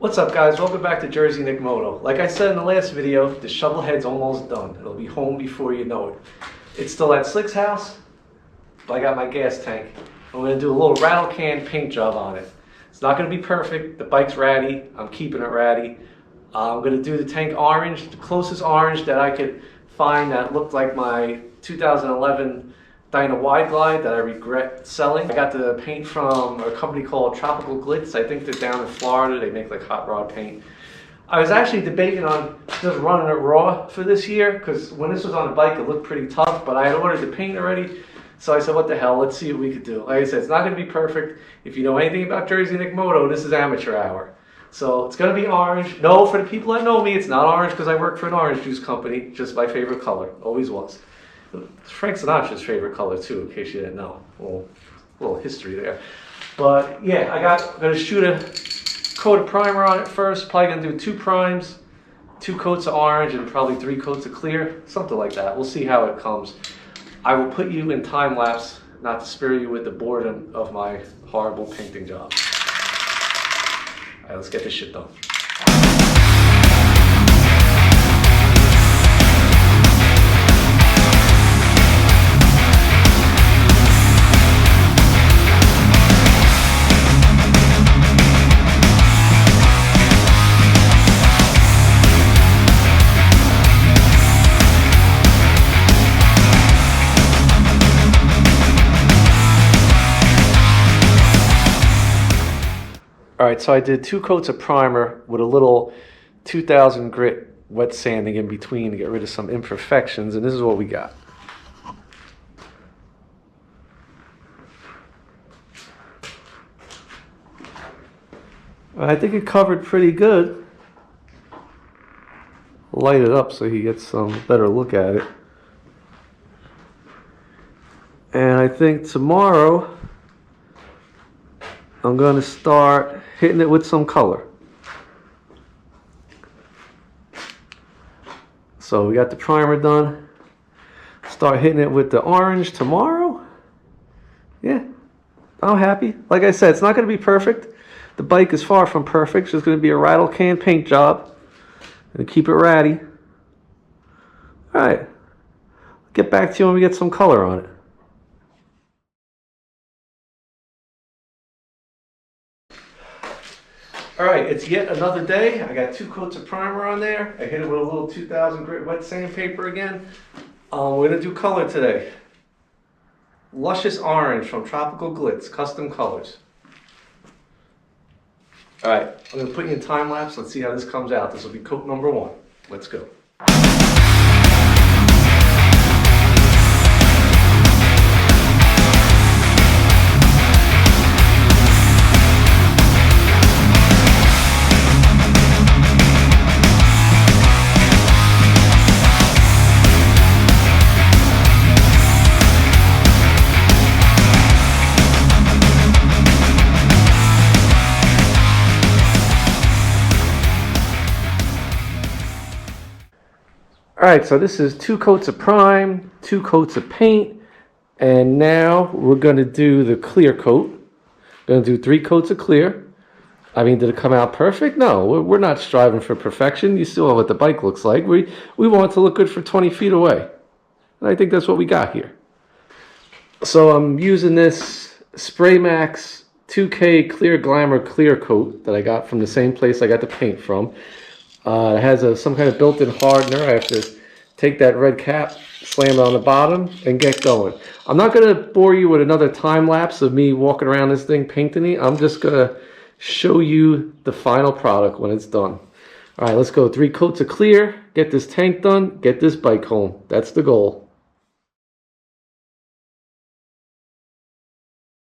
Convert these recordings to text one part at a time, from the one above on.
What's up, guys? Welcome back to Jersey Nick Moto. Like I said in the last video, the Shovelhead's almost done. It'll be home before you know it. It's still at Slick's house, but I got my gas tank. I'm going to do a little rattle can paint job on it. It's not going to be perfect. The bike's ratty. I'm keeping it ratty. I'm going to do the tank orange, the closest orange that I could find that looked like my 2011 Dyna Wide Glide that I regret selling. I got the paint from a company called Tropical Glitz. I think they're down in Florida. They make like hot rod paint. I was actually debating on just running it raw for this year because when this was on the bike it looked pretty tough, but I had ordered the paint already. So I said, what the hell, let's see what we could do. Like I said, it's not going to be perfect. If you know anything about Jersey Nick Moto, this is amateur hour. So it's going to be orange. No, for the people that know me, it's not orange because I work for an orange juice company. Just my favorite color, always was. Frank Sinatra's favorite color too, in case you didn't know. A little history there. But yeah, I'm going to shoot a coat of primer on it first. Probably going to do 2 primes, 2 coats of orange, and probably 3 coats of clear. Something like that. We'll see how it comes. I will put you in time lapse, not to spare you with the boredom of my horrible painting job. All right, let's get this shit done. All right, so I did 2 coats of primer with a little 2000 grit wet sanding in between to get rid of some imperfections, and this is what we got. I think it covered pretty good. Light it up so he gets some better look at it. And I think tomorrow I'm going to start hitting it with some color. So we got the primer done. Start hitting it with the orange tomorrow. Yeah, I'm happy. Like I said, it's not going to be perfect. The bike is far from perfect. It's just going to be a rattle can paint job. And keep it ratty. All right. Get back to you when we get some color on it. All right, it's yet another day. I got 2 coats of primer on there. I hit it with a little 2000 grit wet sandpaper again. We're gonna do color today. Luscious orange from Tropical Glitz, custom colors. All right, I'm gonna put you in time lapse. Let's see how this comes out. This will be coat number 1. Let's go. All right, so this is 2 coats of prime, 2 coats of paint, and now we're going to do the clear coat. Going to do 3 coats of clear. I mean, did it come out perfect? No, we're not striving for perfection. You still know what the bike looks like. We want it to look good for 20 feet away. And I think that's what we got here. So I'm using this Spray Max 2K Clear Glamour clear coat that I got from the same place I got the paint from. It has some kind of built-in hardener. I have to take that red cap, slam it on the bottom, and get going. I'm not going to bore you with another time lapse of me walking around this thing painting it. I'm just going to show you the final product when it's done. All right, let's go. 3 coats of clear, get this tank done, get this bike home. That's the goal.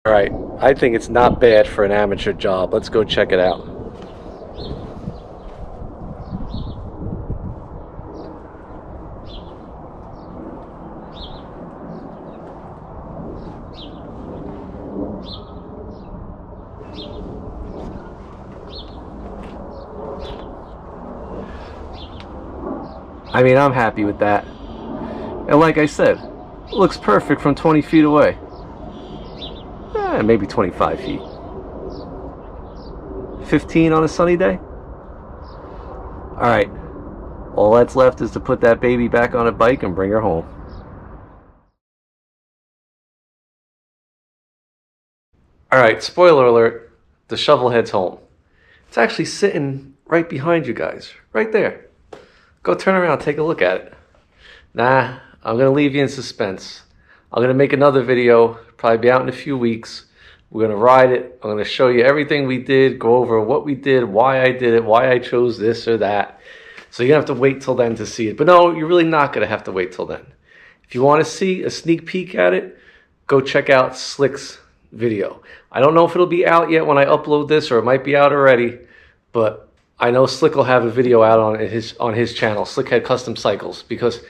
All right, I think it's not bad for an amateur job. Let's go check it out. I mean, I'm happy with that. And like I said, it looks perfect from 20 feet away. Maybe 25 feet. 15 on a sunny day? All right, all that's left is to put that baby back on a bike and bring her home. All right, spoiler alert, the Shovelhead's home. It's actually sitting right behind you guys, right there. Go turn around, take a look at it. Nah, I'm gonna leave you in suspense. I'm gonna make another video, probably be out in a few weeks. We're gonna ride it. I'm gonna show you everything we did, go over what we did, why I did it, why I chose this or that. So you're gonna have to wait till then to see it. But no, you're really not gonna have to wait till then. If you wanna see a sneak peek at it, go check out Slick's video. I don't know if it'll be out yet when I upload this, or it might be out already, but I know Slick will have a video out on his channel, Shovelhead Custom Cycles, because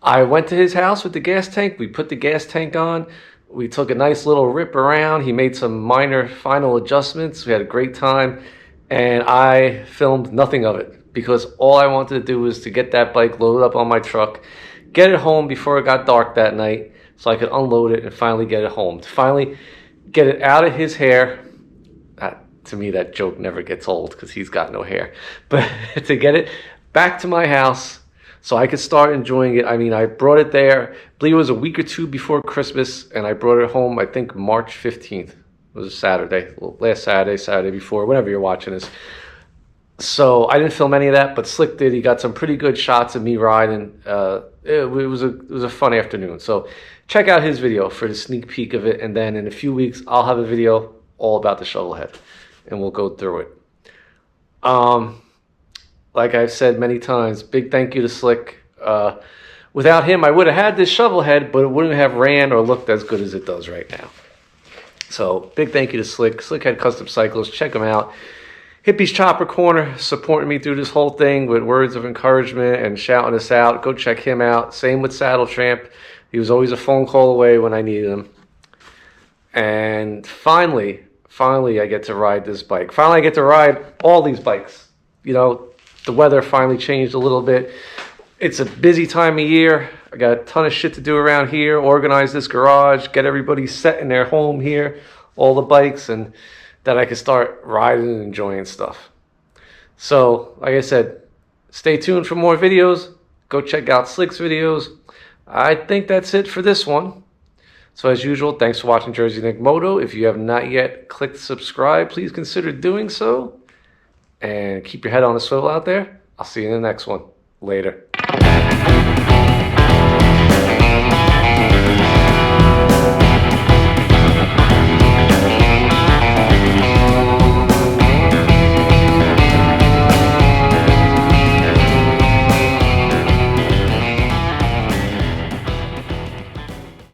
I went to his house with the gas tank. We put the gas tank on. We took a nice little rip around. He made some minor final adjustments. We had a great time, and I filmed nothing of it because all I wanted to do was to get that bike loaded up on my truck, get it home before it got dark that night so I could unload it and finally get it home. To finally get it out of his hair. To me, that joke never gets old because he's got no hair. But to get it back to my house so I could start enjoying it. I mean, I brought it there, I believe it was a week or two before Christmas, and I brought it home, I think, March 15th. It was a Saturday, last Saturday, Saturday before, whenever you're watching this. So I didn't film any of that, but Slick did. He got some pretty good shots of me riding. It was a fun afternoon. So check out his video for the sneak peek of it, and then in a few weeks, I'll have a video all about the Shovelhead, and we'll go through it. Like I've said many times, big thank you to Slick. Without him, I would have had this Shovelhead, but it wouldn't have ran or looked as good as it does right now. So big thank you to Slick. Shovelhead Custom Cycles. Check him out. Hippie's Chopper Corner supporting me through this whole thing with words of encouragement and shouting us out. Go check him out. Same with Saddle Tramp. He was always a phone call away when I needed him. And finally, I get to ride this bike. Finally, I get to ride all these bikes. You know, the weather finally changed a little bit. It's a busy time of year. I got a ton of shit to do around here. Organize this garage, get everybody set in their home here, all the bikes, and that I can start riding and enjoying stuff. So, like I said, stay tuned for more videos. Go check out Slick's videos. I think that's it for this one. So as usual, thanks for watching Jersey Nick Moto. If you have not yet clicked subscribe, please consider doing so. And keep your head on a swivel out there. I'll see you in the next one. Later.